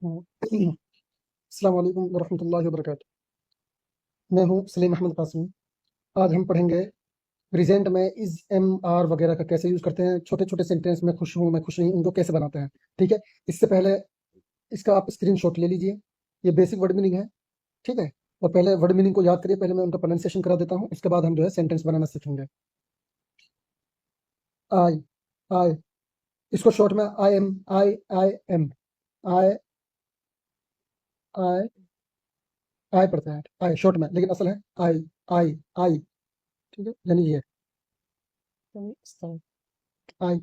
अस्सलाम वालेकुम वरहमतुल्लाहि वबरकातुहू। मैं हूँ सलीम अहमद कासमी। आज हम पढ़ेंगे प्रेजेंट में इज, एम, आर वगैरह का कैसे यूज़ करते हैं। छोटे-छोटे सेंटेंस मैं खुश हूँ, मैं खुश नहीं हूँ, इनको कैसे बनाते हैं। ठीक है? इससे पहले इसका आप स्क्रीनशॉट ले लीजिए। ये बेसिक वर्ड मीनिंग है, ठीक है? और पहले वर्ड मीनिंग को याद करिए, पहले मैं उनका प्रोनाउंसिएशन करा देता हूँ, उसके बाद हम जो है सेंटेंस बनाना सीखेंगे। आई, आई, इसको शॉर्ट में आई एम, आई आई आई पढ़ते हैं, आई शॉर्ट में, लेकिन असल है आई, आई, आई, ठीक है? यानी ये आई,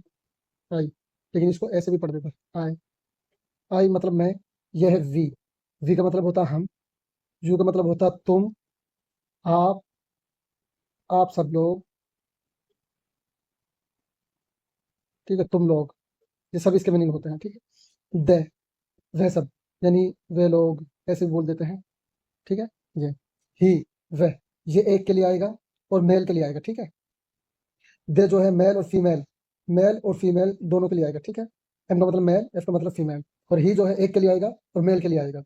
आई, लेकिन इसको ऐसे भी पढ़ देते हैं आई। आई मतलब मैं, यह है वी। वी का मतलब होता है हम, यू का मतलब होता है तुम, आप सब लोग, ठीक है, तुम लोग, ये सब इसके मीनिंग होते हैं, ठीक है। दे, वह सब, यानी वे लोग, ऐसे भी बोल देते हैं, ठीक है। ये ही, वह, ये एक के लिए आएगा और मेल के लिए आएगा, ठीक है। दे जो है मेल और फीमेल दोनों के लिए आएगा, ठीक है। एम का मतलब मेल, एफ का मतलब फीमेल, और ही जो है एक के लिए आएगा और मेल के लिए आएगा।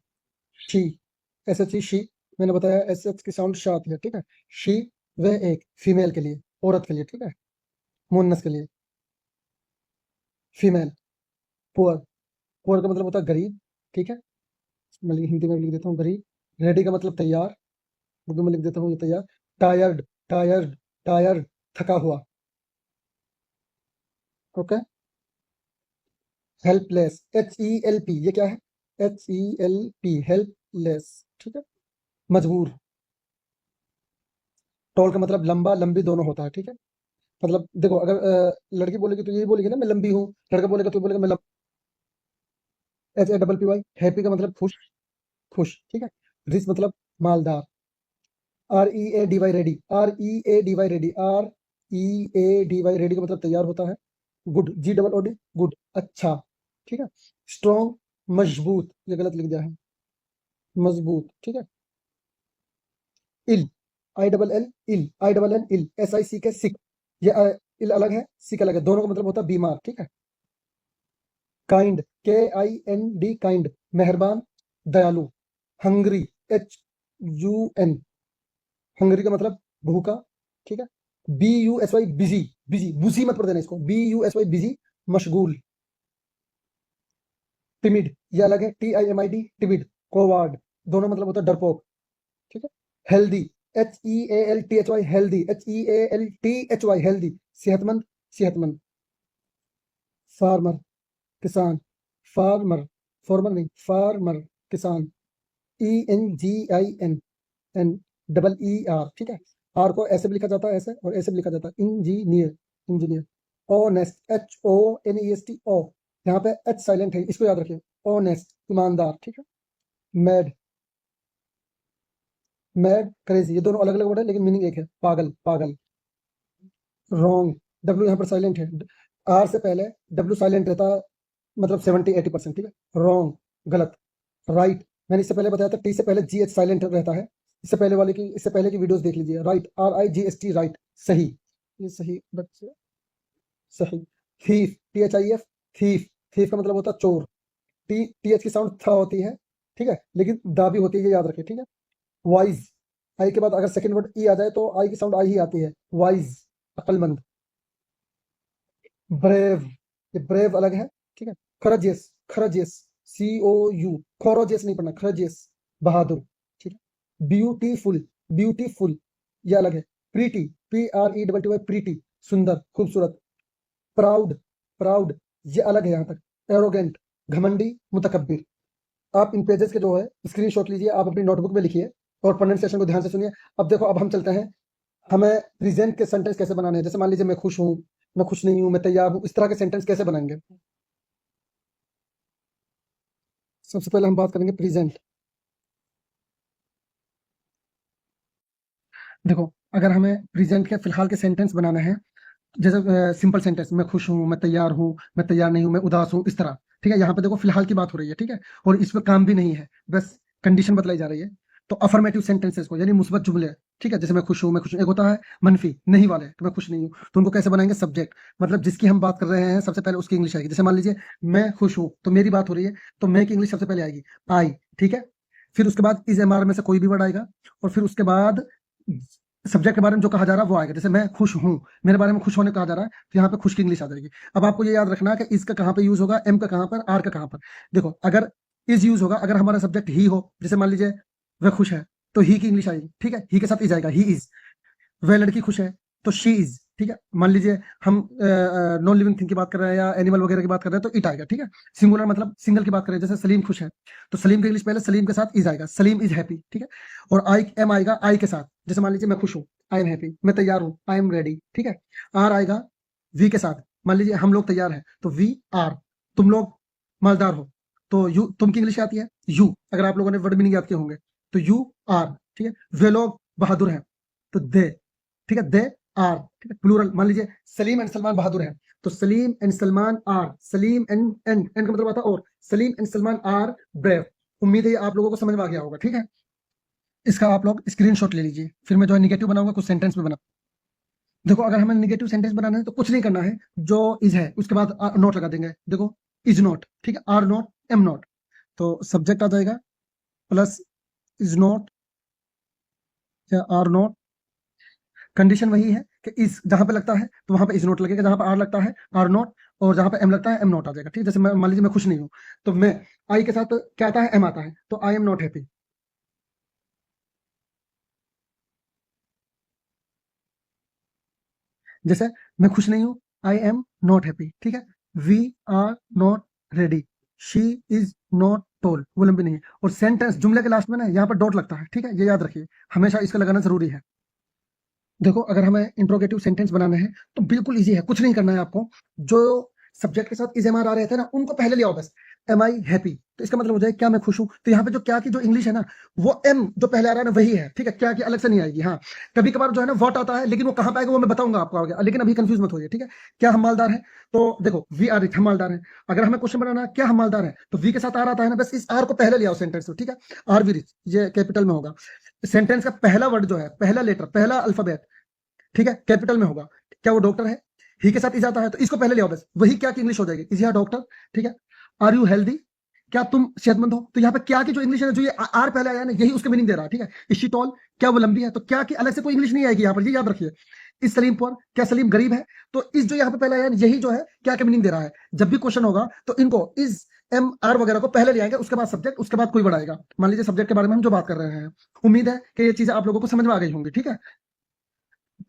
She, S H E, she, मैंने बताया एस एच की साउंड श आती है, ठीक है। शी, वह एक, फीमेल के लिए, औरत के लिए, ठीक है, मुन्नस के लिए। फीमेल, पुअर, पुअर का मतलब होता है गरीब, ठीक है। मैं हिंदी में लिख देता हूँ गरीब। रेडी का मतलब तैयार, उर्दू में लिख देता हूँ ये तैयार। टायर्ड, टायर्ड, टायर्ड, थका हुआ, okay. Helpless, H E L P, ये क्या है, H E L P, helpless, ठीक है, मजबूर। टॉल का मतलब लंबा लंबी दोनों होता है, ठीक है। मतलब देखो, अगर लड़की बोलेगी तो यही बोलेगी ना मैं लंबी हूँ, लड़का बोलेगा तो बोलेगा मैं H A double P Y. Happy का मतलब खुश, खुश, ठीक है। रिच मतलब मालदार। R E A D Y ready, R E A D Y ready, R E A D Y ready का मतलब तैयार होता है। Good, G double O D, good, अच्छा, ठीक है। स्ट्रॉन्ग, मजबूत, ये गलत लिख दिया है, मजबूत, ठीक है। Ill, I double L ill, I double L ill, S I C K sick, ये इल अलग है, सिक अलग है, दोनों का मतलब होता है बीमार, ठीक है। काइंड, के आई एन डी, काइंड, मेहरबान, दयालु। Hungry, H U N, hungry का मतलब भूखा, ठीक है। B U S Y, busy, busy, बुजी मत पढ़ देना इसको, B U S Y, busy, मशगूल। टिमिड, ये अलग है, T I M I D, timid. Coward, दोनों मतलब होता है डरपोक, ठीक है। Healthy, H E A L T H Y, healthy, H E A L T H Y, healthy, सेहतमंद, सेहतमंद। फार्मर, किसान, फार्मर, फॉर्मर नहीं, फार्मर, किसान। E N G I N, N double E R, ठीक है। आर को ऐसे भी लिखा जाता है, ऐसे, और ऐसे भी लिखा जाता है, engineer, engineer. Honest, H O N E S T, O, यहाँ पे एच साइलेंट है, इसको याद रखिए। ऑनेस्ट, ईमानदार, ठीक है। मैड, मैड, क्रेजी, ये दोनों अलग अलग वर्ड है लेकिन मीनिंग एक है, पागल, पागल। रॉन्ग, डब्ल्यू यहाँ पर साइलेंट है, आर से पहले डब्ल्यू साइलेंट रहता है, मतलब 70-80%, ठीक है। रॉन्ग, गलत। राइट, मैंने इससे पहले बताया था टी से पहले जी एच साइलेंट रहता है, इससे पहले की वीडियोस देख लीजिए। Right, are I G S T, right, सही, ये सही बच्चे, सही। Thief, T H I F, thief, thief का मतलब होता है चोर। टी एच की साउंड था होती है, ठीक है, लेकिन दा भी होती है, ये याद रखिए, ठीक है। वाइज, आई के बाद अगर सेकंड वर्ड ई आ जाए तो आई की साउंड आई ही आती है, वाइज, अक्लमंद। ब्रेव, ये ब्रेव अलग है, ठीक है। खरजियस, खरजियस, सी ओ यू, खोरोजियस नहीं पढ़ना, खरजियस, बहादुर, ठीक है। ब्यूटीफुल, ब्यूटीफुल, ये अलग है। Pretty, P R E double T Y, pretty, सुंदर, खूबसूरत। प्राउड, प्राउड, ये अलग है यहाँ तक। एरोगेंट, घमंडी, मुतकब्बिर। आप इन पेजेस के जो है स्क्रीनशॉट लीजिए, आप अपनी नोटबुक में लिखिए और प्रोनाउंसिएशन को ध्यान से सुनिए। अब देखो, अब हम चलते हैं, हमें प्रेजेंट के सेंटेंस कैसे बनाने हैं। जैसे मान लीजिए मैं खुश हूँ, मैं खुश नहीं हूँ, मैं तैयार हूँ, इस तरह के सेंटेंस कैसे बनाएंगे। सबसे पहले हम बात करेंगे प्रेजेंट। देखो, अगर हमें प्रेजेंट के फिलहाल के सेंटेंस बनाना है, जैसे सिंपल सेंटेंस, मैं खुश हूँ, मैं तैयार हूँ, मैं तैयार नहीं हूँ, मैं उदास हूँ, इस तरह, ठीक है। यहाँ पे देखो फिलहाल की बात हो रही है, ठीक है, और इस पे काम भी नहीं है, बस कंडीशन बतलाई जा रही है। तो अफर्मेटिव सेंटेंसेस को यानी मुस्बत जुमले, ठीक है, जैसे मैं खुश हूँ, मैं खुश हूँ। एक होता है मनफी, नहीं वाले, तो मैं खुश नहीं हूँ, तो उनको कैसे बनाएंगे? सब्जेक्ट, मतलब जिसकी हम बात कर रहे हैं सबसे पहले उसकी इंग्लिश आएगी। जैसे मान लीजिए मैं खुश हूँ, तो मेरी बात हो रही है, तो मैं की इंग्लिश सबसे पहले आएगी आई, ठीक है। फिर उसके बाद इस एमआर में से कोई भी वर्ड आएगा, और फिर उसके बाद सब्जेक्ट के बारे में जो कहा जा रहा है वो आएगा। जैसे मैं खुश हूँ, मेरे बारे में खुश होने कहा जा रहा है, तो यहाँ पे खुश की इंग्लिश आ जाएगी। अब आपको ये याद रखना है कि इसका कहाँ पे यूज होगा, एम का कहाँ पर, आर का कहाँ पर। देखो अगर इज यूज होगा अगर हमारा सब्जेक्ट ही हो, जैसे मान लीजिए वह खुश है, तो ही की इंग्लिश आएगी, ठीक है, ही के साथ इज आएगा, ही इज। वह लड़की खुश है, तो शी इज, ठीक है। मान लीजिए हम नॉन लिविंग थिंग की बात कर रहे हैं या एनिमल वगैरह की बात कर रहे हैं, तो इट आएगा, ठीक है। सिंगुलर मतलब सिंगल की बात करें, जैसे सलीम खुश है, तो सलीम की इंग्लिश पहले सलीम के साथ इज आएगा, सलीम इज हैप्पी, ठीक है। और आई एम आएगा आई के साथ, जैसे मान लीजिए मैं खुश हूँ, आई एम हैप्पी, मैं तैयार हूँ, आई एम रेडी, ठीक है। आर आएगा वी के साथ, मान लीजिए हम लोग तैयार हैं, तो वी आर, तुम लोग मालदार हो, तो यू, तुम की इंग्लिश क्या आती है? यू। अगर आप लोगों ने वर्ड मीनिंग याद किए होंगे, तो यू आर, ठीक है। वे लोग बहादुर हैं, तो दे, ठीक है, दे आर, ठीक है, प्लूरल। मान लीजिए सलीम एंड सलमान बहादुर हैं, तो Salim and Salman are, Salim and का मतलब आता है और, Salim and Salman are brave. उम्मीद है ये आप लोगों को समझ में आ गया होगा, ठीक है। इसका आप लोग स्क्रीनशॉट ले लीजिए, फिर मैं जो है निगेटिव बनाऊंगा कुछ सेंटेंस में बना। देखो अगर हमें निगेटिव सेंटेंस बनाना है तो कुछ नहीं करना है, जो इज है उसके बाद नॉट लगा देंगे। देखो इज नॉट, ठीक है, आर नॉट, एम नॉट, तो सब्जेक्ट आ जाएगा प्लस इज नॉट या आर नॉट। कंडीशन वही है कि इस जहां पे लगता है तो वहां पे इज नॉट लगेगा, जहां पे आर लगता है आर नॉट, और जहां पे एम लगता है एम नॉट आ जाएगा, ठीक है। जैसे मान लीजिए मैं खुश नहीं हूं, तो मैं आई के साथ क्या आता है? एम आता है, तो आई एम नॉट हैप्पी। जैसे मैं खुश नहीं हूं, आई एम नॉट हैप्पी, ठीक है। We are not ready, she is not tall, वो लंबी नहीं है। और सेंटेंस जुमले के लास्ट में ना यहाँ पर डॉट लगता है, ठीक है, ये याद रखिए, हमेशा इसका लगाना जरूरी है। देखो अगर हमें इंट्रोगेटिव सेंटेंस बनाना है तो बिल्कुल इजी है, कुछ नहीं करना है आपको। जो सब्जेक्ट के साथ इज एम आर आ रहे थे ना, उनको पहले ले आओ बस। एम आई हैप्पी, तो इसका मतलब हो जाए क्या मैं खुश हूं, तो यहाँ पे जो क्या की जो इंग्लिश है ना, वो एम जो पहले आ रहा है ना वही है, ठीक है, क्या की अलग से नहीं आएगी। हाँ कभी कभार जो है ना वॉट आता है, लेकिन वो कहाँ पाएगा वो मैं बताऊंगा आपको आगे, लेकिन अभी कंफ्यूज मत होइए, ठीक है। क्या हम मालदार है, तो देखो वी आर रिच, हम मालदार है। अगर हमें क्वेश्चन बनाना है क्या हम मालदार है, तो वी के साथ आर आता है ना, बस इस आर को पहले ले आओ सेंटेंस में, ठीक है। आर वी रिच, ये कैपिटल में होगा। सेंटेंस का पहला वर्ड जो है, पहला लेटर, पहला अल्फाबेट, ठीक है, कैपिटल में होगा। क्या वो डॉक्टर है? ही के साथ इज आता है, तो इसको पहले ले आओ बस, वही क्या की इंग्लिश हो जाएगी, इज या डॉक्टर, ठीक है। आर यू हेल्दी, क्या तुम सेहतमंद हो, तो यहाँ पे क्या की जो इंग्लिश है, जो ये आर पहले आया ना, यही उसका मीनिंग दे रहा है, ठीक है। इज शी टॉल, क्या वो लंबी है, तो क्या की अलग से कोई इंग्लिश नहीं आएगी यहाँ पर, ये याद रखिए। इस सलीम पर, क्या सलीम गरीब है, तो इस जो यहाँ पे पहले आया यही जो है क्या का मीनिंग दे रहा है। जब भी क्वेश्चन होगा तो इनको इज एम आर वगैरह को पहले ले आएंगे, उसके बाद सब्जेक्ट, उसके बाद कोई बढ़ाएगा। मान लीजिए सब्जेक्ट के बारे में हम जो बात कर रहे हैं, उम्मीद है कि ये चीजें आप लोगों को समझ में आ गई होंगी, ठीक है।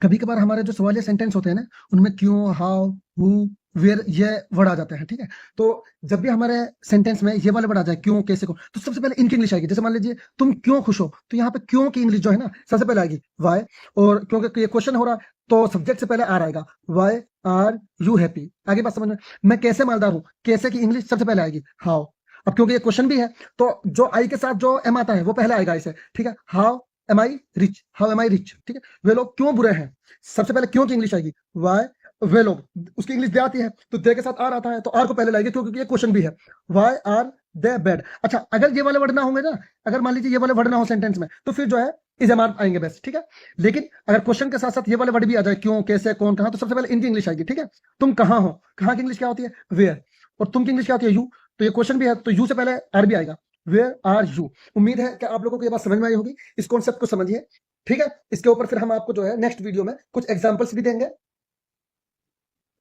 कभी कभार हमारे जो सवालिया सेंटेंस होते हैं ना, उनमें क्यों, हाउ, हु, वेयर, ये वर्ड आ जाते हैं, ठीक है। तो जब भी हमारे सेंटेंस में ये वाले वर्ड आ जाए, क्यों, कैसे को, तो सबसे पहले इनकी इंग्लिश आएगी। जैसे मान लीजिए तुम क्यों खुश हो, तो यहाँ पे क्यों की इंग्लिश जो है ना सबसे पहले आएगी वाई। और क्योंकि ये क्वेश्चन हो रहा है तो सब्जेक्ट से पहले आर आएगा, वाई आर यू हैप्पी। आगे बात समझ में। मैं कैसे मालदार हूं, कैसे की इंग्लिश सबसे पहले आएगी हाउ। अब क्योंकि ये क्वेश्चन भी है, तो जो आई के साथ जो एम आता है वो पहले आएगा इसे, ठीक है। How am I rich, how am I rich, ठीक है। वे लोग क्यों बुरे हैं, सबसे पहले क्यों की इंग्लिश आएगी वाई। वे लोग, उसकी इंग्लिश दे आती है, तो दे के साथ आर आता है, तो आर को पहले लाएंगे क्योंकि ये क्वेश्चन भी है, वाई आर दे बैड। अच्छा अगर ये वाले वर्ड ना होंगे ना, अगर मान लीजिए ये वाले वर्ड ना हो सेंटेंस में, तो फिर जो है इज एम आर आएंगे बस, ठीक है। लेकिन अगर क्वेश्चन के साथ साथ ये वाले वर्ड भी आ जाए, क्यों, कैसे, कौन, कहां, तो सबसे पहले इनकी इंग्लिश आएगी, ठीक है। तुम कहां हो, कहां की इंग्लिश क्या होती है वेयर, और तुम की इंग्लिश क्या होती है यू। तो ये क्वेश्चन भी है तो यू से पहले आर भी आएगा, वेयर आर यू। उम्मीद है कि आप लोगों को ये बात समझ में आई होगी, इस कॉन्सेप्ट को समझिए, ठीक है। इसके ऊपर फिर हम आपको जो है नेक्स्ट वीडियो में कुछ एग्जांपल्स भी देंगे,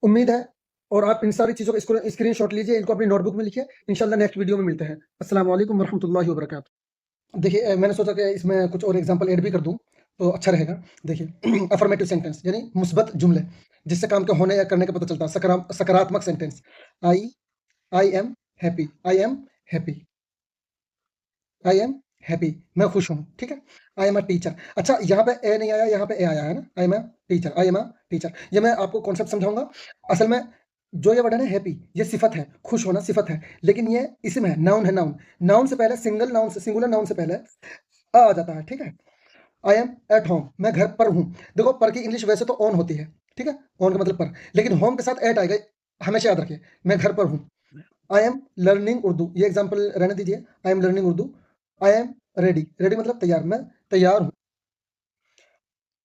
उम्मीद है। और आप इन सारी चीजों को स्क्रीनशॉट लीजिए, इनको अपनी नोटबुक में लिखिए। इंशाल्लाह नेक्स्ट वीडियो में मिलते हैं। अस्सलाम वालेकुम वरहमतुल्लाहि वबरकातुहू। देखिए मैंने सोचा कि इसमें कुछ और एग्जांपल ऐड भी कर दूं तो अच्छा रहेगा। देखिए अफर्मेटिव सेंटेंस यानी मुस्बत जुमले, जिससे काम के होने या करने का पता चलता है। सकारात्मक sentence, I I am happy, I am happy, I am happy, मैं खुश हूँ, ठीक है। I am a teacher. अच्छा यहाँ पे ए नहीं आया, यहाँ पे ए आया है ना, I am a teacher, I am a teacher. ये मैं आपको कॉन्सेप्ट समझाऊंगा। असल में जो ये वर्ड है ना हैप्पी, ये सिफत है, खुश होना सिफत है, लेकिन ये इसम है, नाउन है। नाउन, नाउन से पहले सिंगल नाउन से, सिंगुलर नाउन से पहले आ जाता है, ठीक है। आई एम एट होम, मैं घर पर हूँ। देखो पर की इंग्लिश वैसे तो ऑन होती है, ठीक है, ऑन का मतलब पर, लेकिन होम के साथ एट आएगा, हमेशा याद रखिए, मैं घर पर हूँ। आई एम लर्निंग उर्दू, ये एग्जाम्पल रहने दीजिए, I am learning Urdu. I am ready, ready मतलब तैयार, मैं तैयार हूँ।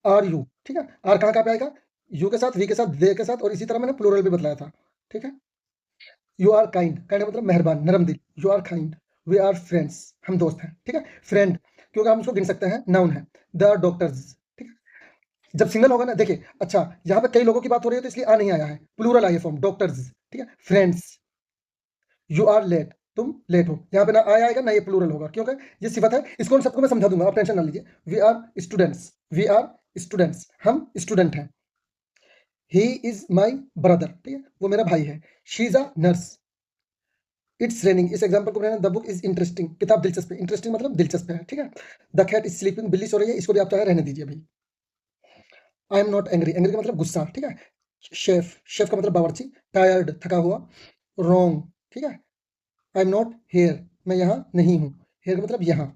आर यू, ठीक है? आर कहाँ-कहाँ पे आएगा? यू के साथ, वी के साथ, दे के साथ और इसी तरह मैंने प्लूरल भी बतलाया था, ठीक है? यू आर काइंड, काइंड मतलब मेहरबान, नरम दिल। You are kind, we are friends, हम दोस्त हैं, ठीक है? फ्रेंड क्योंकि हम उसको गिन सकते हैं, नाउन है। दे आर डॉक्टर्स, ठीक है? जब सिंगल होगा ना देखिए, अच्छा यहाँ पे कई लोगों की बात हो रही है तो इसलिए आ नहीं आया है, प्लूरल आई है फॉर्म, डॉक्टर्स, ठीक है? फ्रेंड्स, यू आर लेट, तुम लेट हो। यहाँ पे ना आया आएगा ना ये प्लूरल होगा, क्योंकि ये सिफत है, इसको उन सबको मैं समझा दूंगा, आप टेंशन ना लीजिए। We are students, we are students, हम स्टूडेंट हैं। ही इज माई ब्रदर, ठीक है? वो मेरा भाई है। She is a nurse. It's raining, इस एग्जांपल को बनाना, द बुक इज इंटरेस्टिंग, किताब दिलचस्प है। इंटरेस्टिंग मतलब दिलचस्प है, ठीक है? द कैट इज स्लीपिंग, बिल्ली सो रही है, इसको भी आप चाहे रहने दीजिए अभी। आई एम नॉट एंग्री, एंग्री का मतलब गुस्सा, ठीक है? शेफ, शेफ का मतलब बावर्ची। टायर्ड, थका हुआ। रॉन्ग, ठीक है? आई एम नॉट हेयर, मैं यहाँ नहीं हूँ। हेयर का मतलब यहाँ।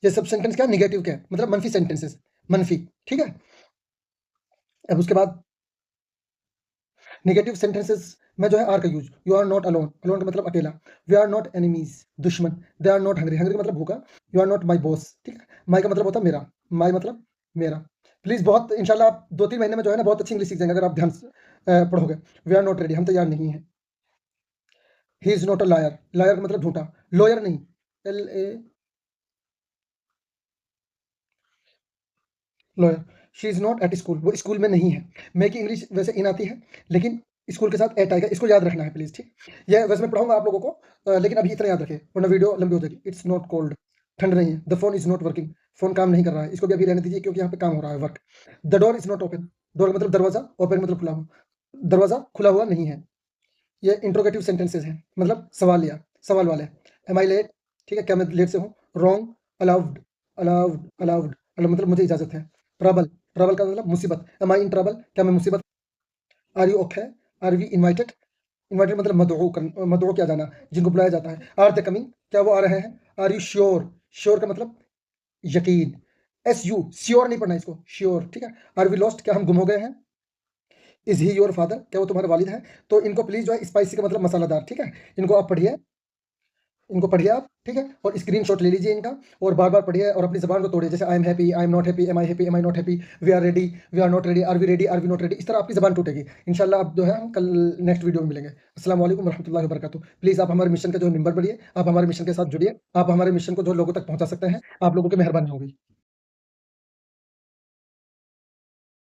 ये सब सेंटेंस क्या निगेटिव क्या है, मतलब मनफी सेंटेंसेस, मनफी, ठीक है? अब उसके बाद नेगेटिव सेंटेंसेस में जो है आर का use, you are not alone, alone का मतलब अकेला। वी आर नॉट एनिमीज, दुश्मन। They are not hungry, hungry का मतलब भूखा। You are not my boss, ठीक है? माई का मतलब होता है मेरा, माई मतलब मेरा। प्लीज बहुत इंशाल्लाह आप 2-3 महीने में जो है ना बहुत अच्छी इंग्लिश सीख जाएंगे अगर आप ध्यान से पढ़ोगे। वी आर नॉट रेडी, हम तैयार नहीं है। He is not a liar, liar का मतलब झूठा, लॉयर नहीं, L A lawyer. She is not at school, वो स्कूल में नहीं है। मे की इंग्लिश वैसे इन आती है, लेकिन स्कूल के साथ एट आएगा, इसको याद रखना है प्लीज, ठीक? ये वैसे मैं पढ़ाऊंगा आप लोगों को, लेकिन अभी इतना याद रखें वरना वीडियो लंबी हो जाएगी। इट्स नॉट कोल्ड, ठंड नहीं है। The phone is not working, phone काम नहीं कर रहा है, इसको भी अभी रहने दीजिए क्योंकि यहाँ पे काम हो रहा है, work. The door is not open, door का मतलब दरवाजा, ओपन मतलब खुला हुआ, दरवाजा खुला हुआ नहीं है। ये इंट्रोगेटिव सेंटेंसेस हैं, मतलब सवालिया, सवाल वाले। एम आई लेट, ठीक है? क्या मैं लेट से हूँ? रॉन्ग, अलाउड, अलाउड, अलाउड, मतलब मुझे इजाजत है। ट्रबल, ट्रबल का मतलब मुसीबत। एम आई इन ट्रबल, क्या मैं मुसीबत? Are you okay, are we invited, invited मतलब मदऊ कर, मदऊ किया जाना, जिनको बुलाया जाता है। आर दे कमिंग, क्या वो आ रहे हैं? आर यू श्योर, श्योर का मतलब यकीन। एस यू, श्योर नहीं पढ़ना इसको, श्योर, ठीक है? आर वी लॉस्ट, क्या हम गुम हो गए हैं? इज ही योर फादर, क्या वो तुम्हारे वालिद हैं? तो इनको प्लीज जो है स्पाइसी का मतलब मसालादार, ठीक है? इनको आप पढ़िए, इनको पढ़िए आप, ठीक है? और स्क्रीनशॉट ले लीजिए इनका और बार-बार पढ़िए और अपनी ज़बान को तोड़िए। जैसे I am happy, I am not happy, am I happy, am I not happy, we are ready, we are not ready, are we not ready. इस तरह आपकी ज़बान टूटेगी। इंशाल्लाह आप जो है हम कल नेक्स्ट वीडियो में मिलेंगे। अस्सलाम वालेकुम रहमतुल्लाहि व बरकातुहू। प्लीज़ आप हमारे मिशन का जो है मेंबर बनिए, आप हमारे मिशन के साथ जुड़िए, आप हमारे मिशन को जो लोगों तक पहुँचा सकते हैं, आप लोगों की मेहरबानी होगी।